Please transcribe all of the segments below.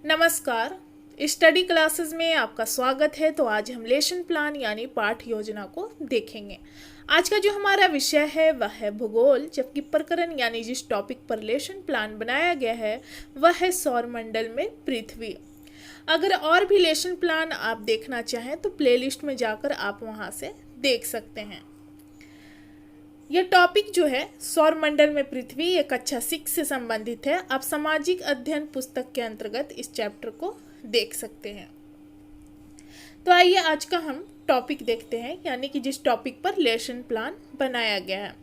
नमस्कार। Study classes में आपका स्वागत है। तो आज हम लेसन प्लान यानी पाठ योजना को देखेंगे। आज का जो हमारा विषय है वह है भूगोल, जबकि प्रकरण यानी जिस टॉपिक पर लेसन प्लान बनाया गया है वह है सौरमंडल में पृथ्वी। अगर और भी लेसन प्लान आप देखना चाहें तो प्लेलिस्ट में जाकर आप वहां से देख सकते हैं। यह टॉपिक जो है सौरमंडल में पृथ्वी, ये कक्षा 6 से संबंधित है। आप सामाजिक अध्ययन पुस्तक के अंतर्गत इस चैप्टर को देख सकते हैं। तो आइए आज का हम टॉपिक देखते हैं, यानी कि जिस टॉपिक पर लेसन प्लान बनाया गया है।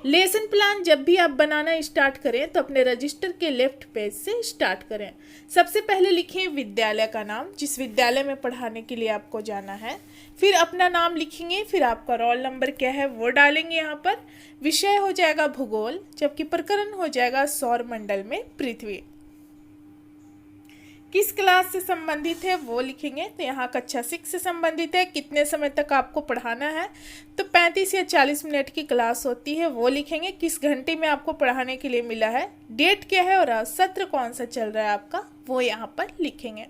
लेसन प्लान जब भी आप बनाना स्टार्ट करें तो अपने रजिस्टर के लेफ्ट पेज से स्टार्ट करें। सबसे पहले लिखें विद्यालय का नाम, जिस विद्यालय में पढ़ाने के लिए आपको जाना है। फिर अपना नाम लिखेंगे, फिर आपका रोल नंबर क्या है वो डालेंगे यहाँ पर। विषय हो जाएगा भूगोल, जबकि प्रकरण हो जाएगा सौरमंडल में पृथ्वी। किस क्लास से संबंधित है वो लिखेंगे, तो यहाँ कक्षा 6 से संबंधित है। कितने समय तक आपको पढ़ाना है, तो 35 या 40 मिनट की क्लास होती है वो लिखेंगे। किस घंटे में आपको पढ़ाने के लिए मिला है, डेट क्या है और सत्र कौन सा चल रहा है आपका, वो यहाँ पर लिखेंगे।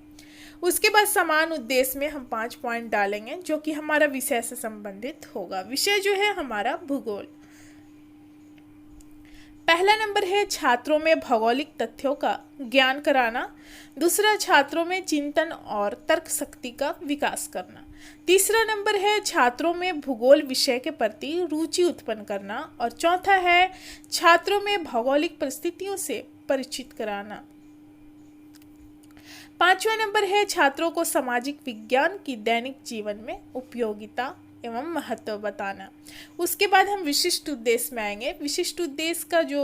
उसके बाद समान उद्देश्य में हम 5 पॉइंट डालेंगे जो कि हमारा विषय से संबंधित होगा। विषय जो है हमारा भूगोल। पहला नंबर है छात्रों में भौगोलिक तथ्यों का ज्ञान कराना। दूसरा, छात्रों में चिंतन और तर्क शक्ति का विकास करना। तीसरा नंबर है छात्रों में भूगोल विषय के प्रति रुचि उत्पन्न करना। और चौथा है छात्रों में भौगोलिक परिस्थितियों से परिचित कराना। पांचवा नंबर है छात्रों को सामाजिक विज्ञान की दैनिक जीवन में उपयोगिता एवं महत्व बताना। उसके बाद हम विशिष्ट उद्देश्य में आएंगे। विशिष्ट उद्देश्य का जो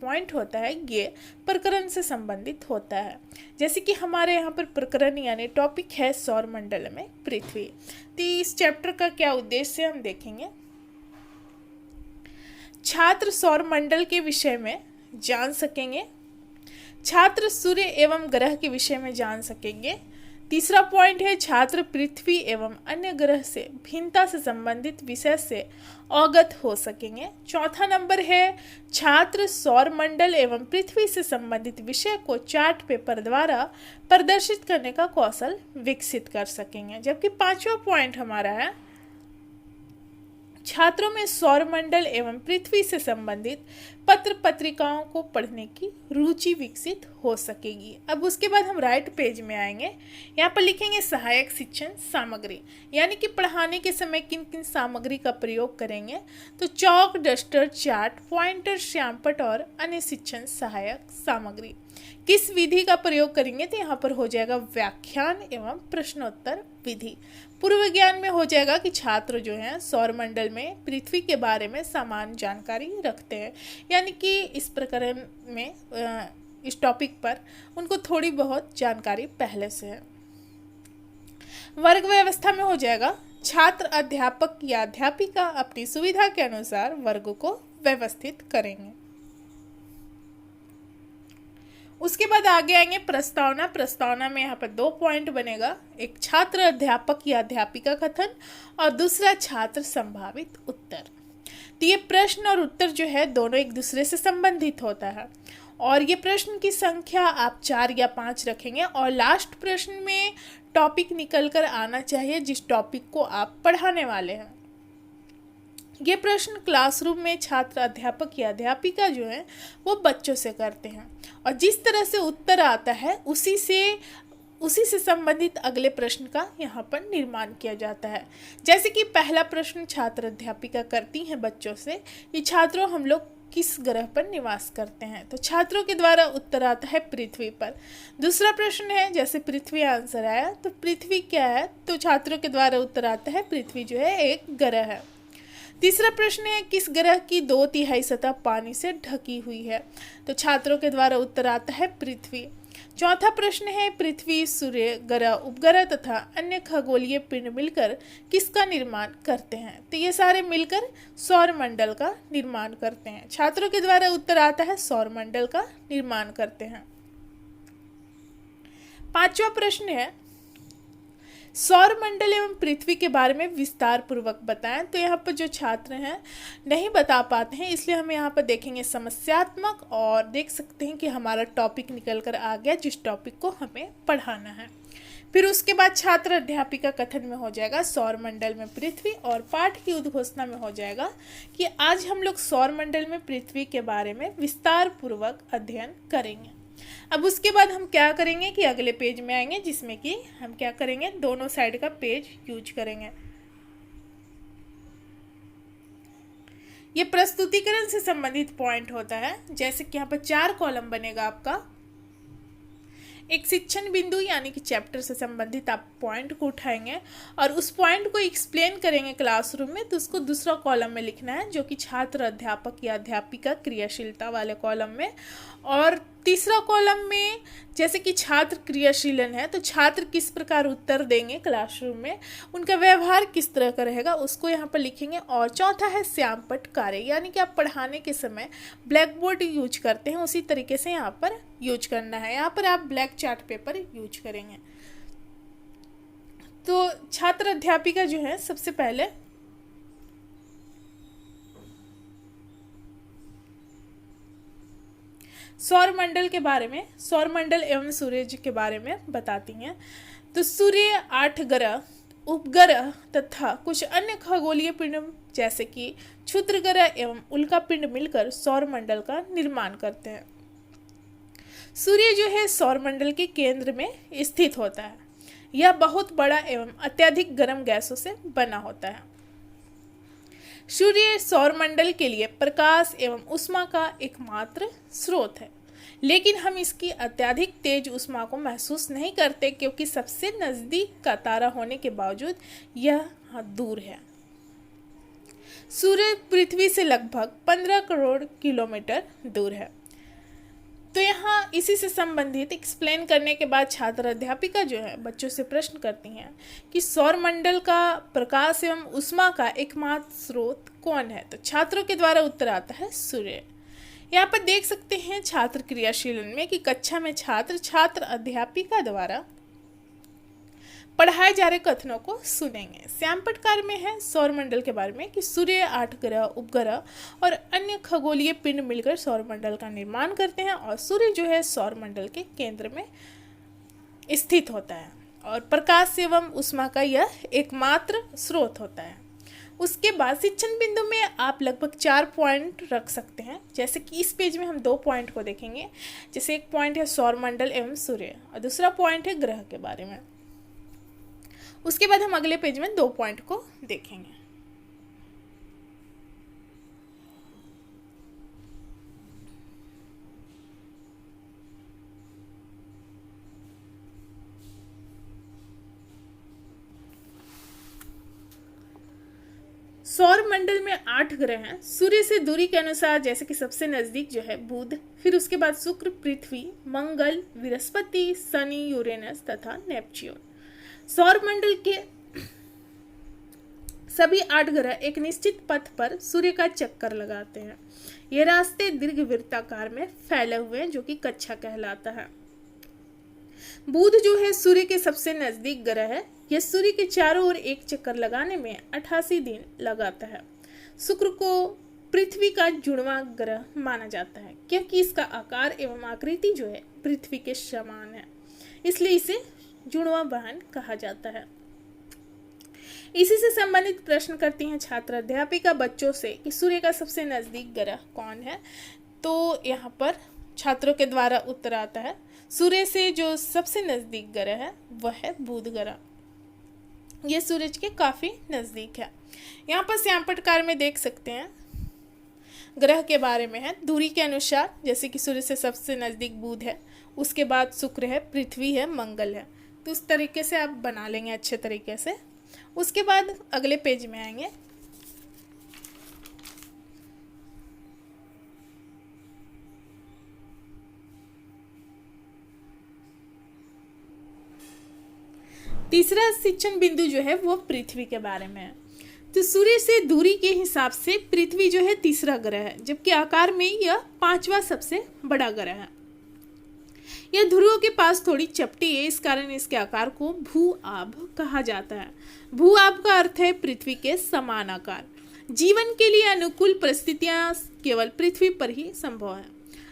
पॉइंट होता है ये प्रकरण से संबंधित होता है। जैसे कि हमारे यहाँ पर प्रकरण यानी टॉपिक है सौरमंडल में पृथ्वी। तो इस चैप्टर का क्या उद्देश्य हम देखेंगे। छात्र सौरमंडल के विषय में जान सकेंगे। छात्र सूर्य एवं ग्रह के विषय में जान सकेंगे। तीसरा पॉइंट है छात्र पृथ्वी एवं अन्य ग्रह से भिन्नता से संबंधित विषय से अवगत हो सकेंगे। चौथा नंबर है छात्र सौरमंडल एवं पृथ्वी से संबंधित विषय को चार्ट पेपर द्वारा प्रदर्शित करने का कौशल विकसित कर सकेंगे। जबकि पांचवा पॉइंट हमारा है छात्रों में सौरमंडल एवं पृथ्वी से संबंधित पत्र पत्रिकाओं को पढ़ने की रुचि विकसित हो सकेगी। अब उसके बाद हम राइट पेज में आएंगे। यहाँ पर लिखेंगे सहायक शिक्षण सामग्री, यानी कि पढ़ाने के समय किन किन सामग्री का प्रयोग करेंगे। तो चौक, डस्टर, चार्ट, पॉइंटर, श्यामपट्ट और अन्य शिक्षण सहायक सामग्री। किस विधि का प्रयोग करेंगे, तो यहाँ पर हो जाएगा व्याख्यान एवं प्रश्नोत्तर विधि। पूर्व ज्ञान में हो जाएगा कि छात्र जो हैं सौरमंडल में पृथ्वी के बारे में समान जानकारी रखते हैं, यानी कि इस प्रकरण में इस टॉपिक पर उनको थोड़ी बहुत जानकारी पहले से है। वर्ग व्यवस्था में हो जाएगा छात्र अध्यापक या अध्यापिका अपनी सुविधा के अनुसार वर्ग को व्यवस्थित करेंगे। उसके बाद आगे आएंगे प्रस्तावना। प्रस्तावना में यहाँ पर 2 पॉइंट बनेगा, एक छात्र अध्यापक या अध्यापिका कथन और दूसरा छात्र संभावित उत्तर। तो ये प्रश्न और उत्तर जो है दोनों एक दूसरे से संबंधित होता है और ये प्रश्न की संख्या आप 4 या 5 रखेंगे और लास्ट प्रश्न में टॉपिक निकल कर आना चाहिए जिस टॉपिक को आप पढ़ाने वाले हैं। ये प्रश्न क्लासरूम में छात्र अध्यापक या अध्यापिका जो है वो बच्चों से करते हैं और जिस तरह से उत्तर आता है उसी से संबंधित अगले प्रश्न का यहाँ पर निर्माण किया जाता है। जैसे कि पहला प्रश्न छात्र अध्यापिका करती हैं बच्चों से कि छात्रों हम लोग किस ग्रह पर निवास करते हैं, तो छात्रों के द्वारा उत्तर आता है पृथ्वी पर। दूसरा प्रश्न है जैसे पृथ्वी आंसर आया तो पृथ्वी क्या है, तो छात्रों के द्वारा उत्तर आता है पृथ्वी जो है एक ग्रह है। तीसरा प्रश्न है किस ग्रह की 2/3 सतह पानी से ढकी हुई है, तो छात्रों के द्वारा उत्तर आता है पृथ्वी। चौथा प्रश्न है पृथ्वी, सूर्य, ग्रह, उपग्रह तथा अन्य खगोलीय पिंड मिलकर किसका निर्माण करते हैं, तो ये सारे मिलकर सौरमंडल का निर्माण करते हैं। छात्रों के द्वारा उत्तर आता है सौरमंडल का निर्माण करते हैं। पांचवा प्रश्न है सौर मंडल एवं पृथ्वी के बारे में विस्तार पूर्वक बताएं। तो यहाँ पर जो छात्र हैं नहीं बता पाते हैं, इसलिए हम यहाँ पर देखेंगे समस्यात्मक, और देख सकते हैं कि हमारा टॉपिक निकल कर आ गया जिस टॉपिक को हमें पढ़ाना है। फिर उसके बाद छात्र अध्यापिका कथन में हो जाएगा सौर मंडल में पृथ्वी, और पाठ की उद्घोषणा में हो जाएगा कि आज हम लोग सौर मंडल में पृथ्वी के बारे में विस्तार पूर्वक अध्ययन करेंगे। अब उसके बाद हम क्या करेंगे कि अगले पेज में आएंगे, जिसमें कि हम क्या करेंगे, दोनों साइड का पेज यूज करेंगे। ये प्रस्तुतिकरण से संबंधित पॉइंट होता है, जैसे कि यहाँ पर 4 कॉलम बनेगा आपका। एक शिक्षण बिंदु यानी कि चैप्टर से संबंधित आप पॉइंट को उठाएंगे और उस पॉइंट को एक्सप्लेन करेंगे क्लासरूम में, तो उसको दूसरा कॉलम में लिखना है, जो कि छात्र अध्यापक या अध्यापिका क्रियाशीलता वाले कॉलम में। और तीसरा कॉलम में जैसे कि छात्र क्रियाशील है, तो छात्र किस प्रकार उत्तर देंगे क्लासरूम में, उनका व्यवहार किस तरह का रहेगा, उसको यहाँ पर लिखेंगे। और चौथा है श्यामपट्ट कार्य, यानी कि आप पढ़ाने के समय ब्लैक बोर्ड यूज करते हैं उसी तरीके से यहाँ पर यूज करना है। यहाँ पर आप ब्लैक चार्ट पेपर यूज करेंगे। तो छात्र अध्यापिका जो है सबसे पहले सौर मंडल के बारे में, सौर मंडल एवं सूर्य के बारे में बताती हैं। तो सूर्य 8 ग्रह, उपग्रह तथा कुछ अन्य खगोलीय पिंड जैसे कि क्षुद्र ग्रह एवं उल्का पिंड मिलकर सौर मंडल का निर्माण करते हैं। सूर्य जो है सौर मंडल के केंद्र में स्थित होता है। यह बहुत बड़ा एवं अत्यधिक गर्म गैसों से बना होता है। सूर्य सौरमंडल के लिए प्रकाश एवं ऊष्मा का एकमात्र स्रोत है, लेकिन हम इसकी अत्यधिक तेज ऊष्मा को महसूस नहीं करते, क्योंकि सबसे नजदीक का तारा होने के बावजूद यह दूर है। सूर्य पृथ्वी से लगभग 15 करोड़ किलोमीटर दूर है। तो यहाँ इसी से संबंधित एक्सप्लेन करने के बाद छात्र अध्यापिका जो है बच्चों से प्रश्न करती हैं कि सौरमंडल का प्रकाश एवं ऊष्मा का एकमात्र स्रोत कौन है। तो छात्रों के द्वारा उत्तर आता है सूर्य। यहाँ पर देख सकते हैं छात्र क्रियाशील में कि कक्षा में छात्र अध्यापिका द्वारा पढ़ाए जा रहे कथनों को सुनेंगे। श्यामपट्ट कार्य में है सौरमंडल के बारे में कि सूर्य 8 ग्रह, उपग्रह और अन्य खगोलीय पिंड मिलकर सौरमंडल का निर्माण करते हैं, और सूर्य जो है सौरमंडल के केंद्र में स्थित होता है और प्रकाश एवं ऊष्मा का यह एकमात्र स्रोत होता है। उसके बाद शिक्षण बिंदु में आप लगभग 4 पॉइंट रख सकते हैं, जैसे कि इस पेज में हम 2 पॉइंट को देखेंगे। जैसे एक पॉइंट है सौरमंडल एवं सूर्य और दूसरा पॉइंट है ग्रह के बारे में। उसके बाद हम अगले पेज में 2 पॉइंट को देखेंगे। सौर मंडल में 8 ग्रह हैं। सूर्य से दूरी के अनुसार जैसे कि सबसे नजदीक जो है बुध, फिर उसके बाद शुक्र, पृथ्वी, मंगल, बृहस्पति, शनि, यूरेनस तथा नेपच्यून। सौर मंडल के सभी 8 ग्रह एक निश्चित पथ पर सूर्य का चक्कर लगाते हैं। ये रास्ते दीर्घवृत्ताकार में फैले हुए हैं, जो कि कक्षा कहलाता है। बुध जो है सूर्य के सबसे नजदीक ग्रह है। यह सूर्य के चारों ओर एक चक्कर लगाने में 88 दिन लगाता है। शुक्र को पृथ्वी का जुड़वां ग्रह माना जाता है, क्योंकि इसका आकार एवं आकृति जो है पृथ्वी के समान है, इसलिए इसे जुड़वां वाहन कहा जाता है। इसी से संबंधित प्रश्न करती हैं छात्र अध्यापिका बच्चों से कि सूर्य का सबसे नजदीक ग्रह कौन है। तो यहाँ पर छात्रों के द्वारा उत्तर आता है सूर्य से जो सबसे नजदीक ग्रह है वह है बुध ग्रह। यह सूरज के काफी नजदीक है। यहाँ पर श्यामपट्ट कार्य में देख सकते हैं ग्रह के बारे में है दूरी के अनुसार, जैसे कि सूर्य से सबसे नजदीक बुध है, उसके बाद शुक्र है, पृथ्वी है, मंगल है। तो उस तरीके से आप बना लेंगे अच्छे तरीके से। उसके बाद अगले पेज में आएंगे। तीसरा शिक्षण बिंदु जो है वो पृथ्वी के बारे में है। तो सूर्य से दूरी के हिसाब से पृथ्वी जो है तीसरा ग्रह है, जबकि आकार में यह 5वां सबसे बड़ा ग्रह है। यह ध्रुवों के पास थोड़ी चपटी है, इस कारण इसके आकार को भू आभ कहा जाता है। भू आभ का अर्थ है पृथ्वी के समान आकार। जीवन के लिए अनुकूल परिस्थितियां केवल पृथ्वी पर ही संभव है।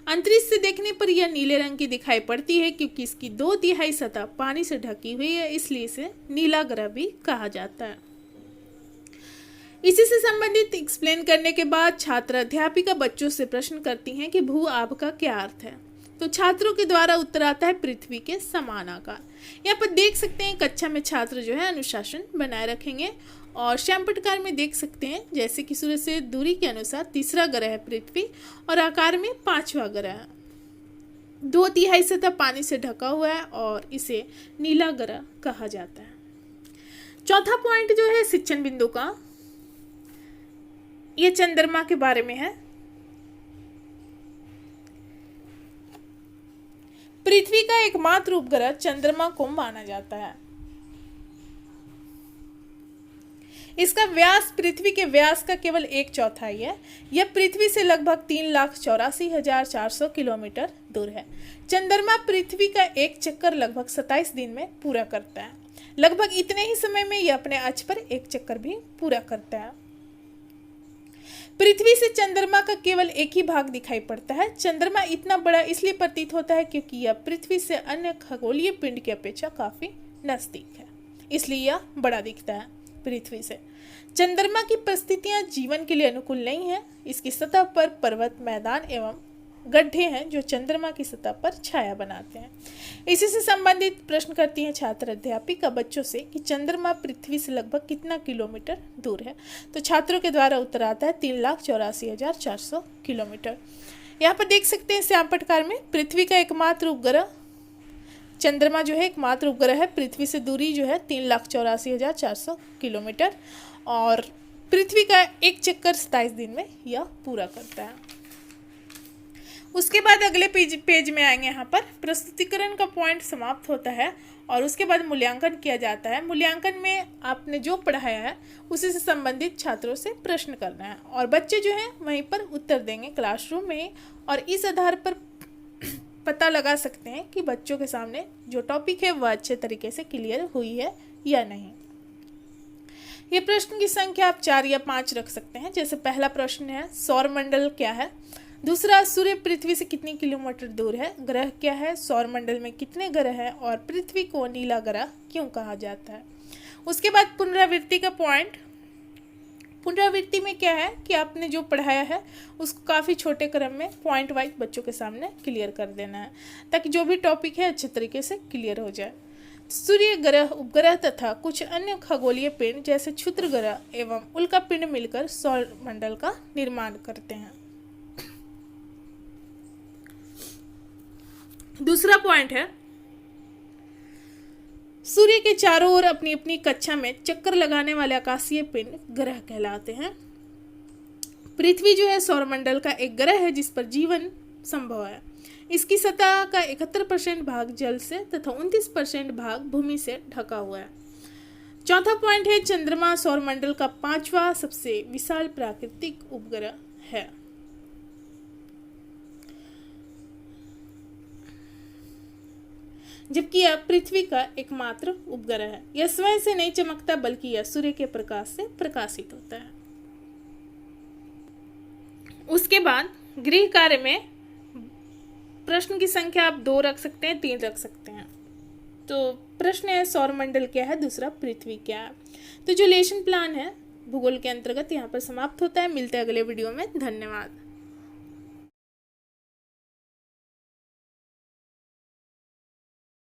अंतरिक्ष से देखने पर यह नीले रंग की दिखाई पड़ती है क्योंकि इसकी 2/3 सतह पानी से ढकी हुई है, इसलिए इसे नीला ग्रह भी कहा जाता है। इसी से संबंधित एक्सप्लेन करने के बाद छात्र अध्यापिका बच्चों से प्रश्न करती हैं कि भू आभ का क्या अर्थ है। तो छात्रों के द्वारा उत्तर आता है पृथ्वी के समान आकार। यहाँ पर देख सकते हैं कक्षा में छात्र जो है अनुशासन बनाए रखेंगे और श्याम पटकार में देख सकते हैं जैसे कि सूर्य से दूरी के अनुसार तीसरा ग्रह है पृथ्वी और आकार में 5वां ग्रह है। 2/3 सतह पानी से ढका हुआ है और इसे नीला ग्रह कहा जाता है। चौथा पॉइंट जो है शिक्षण बिंदु का, यह चंद्रमा के बारे में है। पृथ्वी का एकमात्र उपग्रह चंद्रमा को माना जाता है। इसका व्यास पृथ्वी के व्यास का केवल 1/4 है। यह पृथ्वी से लगभग 3,84,400 किलोमीटर दूर है। चंद्रमा पृथ्वी का एक चक्कर लगभग 27 दिन में पूरा करता है। लगभग इतने ही समय में यह अपने अक्ष पर एक चक्कर भी पूरा करता है। पृथ्वी से चंद्रमा का केवल एक ही भाग दिखाई पड़ता है। चंद्रमा इतना बड़ा इसलिए प्रतीत होता है क्योंकि यह पृथ्वी से अन्य खगोलीय पिंड की अपेक्षा काफी नजदीक है, इसलिए यह बड़ा दिखता है पृथ्वी से। चंद्रमा की परिस्थितियां जीवन के लिए अनुकूल नहीं है। इसकी सतह पर पर्वत, मैदान एवं गड्ढे हैं जो चंद्रमा की सतह पर छाया बनाते हैं। इसी से संबंधित प्रश्न करती हैं छात्र अध्यापिका बच्चों से कि चंद्रमा पृथ्वी से लगभग कितना किलोमीटर दूर है। तो छात्रों के द्वारा उत्तर आता है 3,84,400 किलोमीटर। यहाँ पर देख सकते हैं श्याम पटकार में पृथ्वी का एकमात्र उपग्रह चंद्रमा जो है एकमात्र उपग्रह है। पृथ्वी से दूरी जो है 3,84,400 किलोमीटर और पृथ्वी का एक चक्कर 27 दिन में यह पूरा करता है। उसके बाद अगले पेज में आएंगे। यहाँ पर प्रस्तुतिकरण का पॉइंट समाप्त होता है और उसके बाद मूल्यांकन किया जाता है। मूल्यांकन में आपने जो पढ़ाया है उसी से संबंधित छात्रों से प्रश्न करना है और बच्चे जो हैं वहीं पर उत्तर देंगे क्लासरूम में और इस आधार पर पता लगा सकते हैं कि बच्चों के सामने जो टॉपिक है वह अच्छे तरीके से क्लियर हुई है या नहीं। ये प्रश्न की संख्या आप 4 या 5 रख सकते हैं। जैसे पहला प्रश्न है सौरमंडल क्या है, दूसरा सूर्य पृथ्वी से कितनी किलोमीटर दूर है, ग्रह क्या है, सौरमंडल में कितने ग्रह हैं और पृथ्वी को नीला ग्रह क्यों कहा जाता है। उसके बाद पुनरावृत्ति का पॉइंट। पुनरावृत्ति में क्या है कि आपने जो पढ़ाया है उसको काफ़ी छोटे क्रम में पॉइंट वाइज बच्चों के सामने क्लियर कर देना है ताकि जो भी टॉपिक है अच्छे तरीके से क्लियर हो जाए। सूर्य ग्रह, उपग्रह तथा कुछ अन्य खगोलीय पिंड जैसे क्षुद्र ग्रह एवं उल्का पिंड मिलकर सौरमंडल का निर्माण करते हैं। दूसरा पॉइंट है सूर्य के चारों ओर अपनी अपनी कक्षा में चक्कर लगाने वाले आकाशीय पिंड ग्रह कहलाते हैं। पृथ्वी जो है सौरमंडल का एक ग्रह है जिस पर जीवन संभव है। इसकी सतह का 71% भाग जल से तथा 29% भाग भूमि से ढका हुआ है। चौथा पॉइंट है चंद्रमा सौरमंडल का 5वां सबसे विशाल प्राकृतिक उपग्रह है। जबकि यह पृथ्वी का एकमात्र उपग्रह है। यह स्वयं से नहीं चमकता बल्कि यह सूर्य के प्रकाश से प्रकाशित होता है। उसके बाद गृह कार्य में प्रश्न की संख्या आप 2 रख सकते हैं, 3 रख सकते हैं। तो प्रश्न है सौरमंडल क्या है, दूसरा पृथ्वी क्या है। तो जो लेसन प्लान है भूगोल के अंतर्गत यहाँ पर समाप्त होता है। मिलते हैं अगले वीडियो में। धन्यवाद।